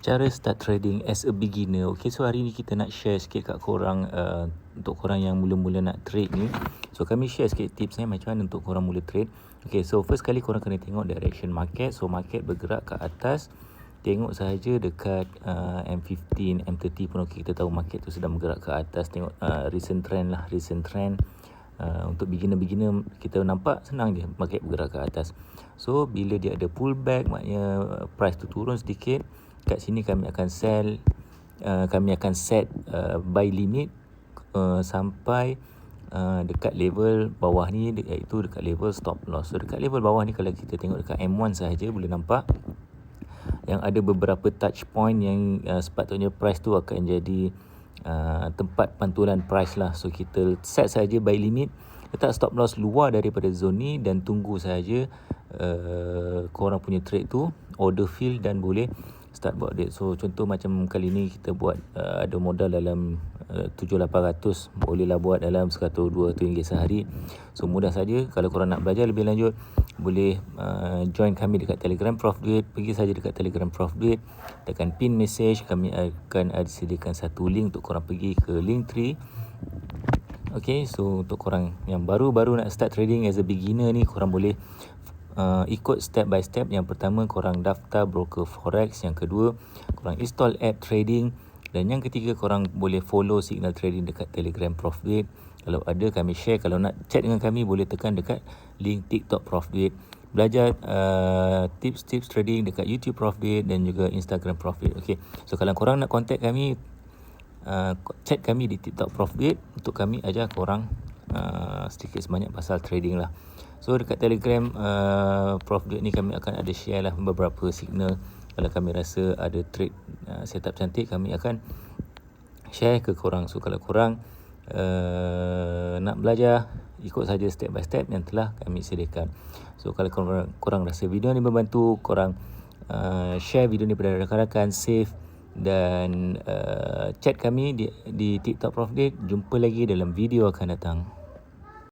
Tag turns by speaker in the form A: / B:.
A: Cara start trading as a beginner. Okay, so hari ni kita nak share sikit kat korang, untuk korang yang mula-mula nak trade ni. So kami share sikit tips macam mana untuk korang mula trade. Okay, so first kali korang kena tengok direction market. So market bergerak ke atas, tengok sahaja dekat M15, M30 pun okay. Kita tahu market tu sedang bergerak ke atas. Tengok recent trend lah, recent trend. Untuk beginner-beginner kita nampak senang je market bergerak ke atas. So bila dia ada pullback, maknanya price tu turun sedikit, kat sini kami akan sell, kami akan set buy limit sampai dekat level bawah ni, iaitu dekat level stop loss. So dekat level bawah ni kalau kita tengok dekat M1 sahaja boleh nampak yang ada beberapa touch point yang sepatutnya price tu akan jadi tempat pantulan price lah. So kita set saja buy limit, letak stop loss luar daripada zone ni dan tunggu saja korang punya trade tu order fill dan boleh start buat trade. So contoh macam kali ni kita buat ada modal dalam 7-800, bolehlah buat dalam 100-200 ringgit sehari. So mudah saja. Kalau korang nak belajar lebih lanjut, boleh join kami dekat Telegram Prof Duit. Pergi saja dekat Telegram Prof Duit, tekan pin message, kami akan sediakan satu link untuk korang pergi ke Linktree. Okay, so untuk korang yang baru-baru nak start trading as a beginner ni, korang boleh ikut step by step. Yang pertama, korang daftar broker forex. Yang kedua, korang install app trading. Dan yang ketiga, korang boleh follow signal trading dekat Telegram Prof Duit. Kalau ada, kami share. Kalau nak chat dengan kami, boleh tekan dekat link TikTok Prof Duit. Belajar tips-tips trading dekat YouTube Prof Duit dan juga Instagram Prof Duit. Okay, so kalau korang nak contact kami, chat kami di TikTok Prof Duit untuk kami ajar korang sedikit sebanyak pasal trading lah. So dekat Telegram Prof Duit ni kami akan ada share lah beberapa signal. Kalau kami rasa ada trade setup cantik, kami akan share ke korang. So kalau korang nak belajar, ikut saja step by step yang telah kami sediakan. So kalau korang rasa video ni membantu, korang share video ni pada rakan-rakan, save dan chat kami di TikTok Prof Duit. Jumpa lagi dalam video akan datang.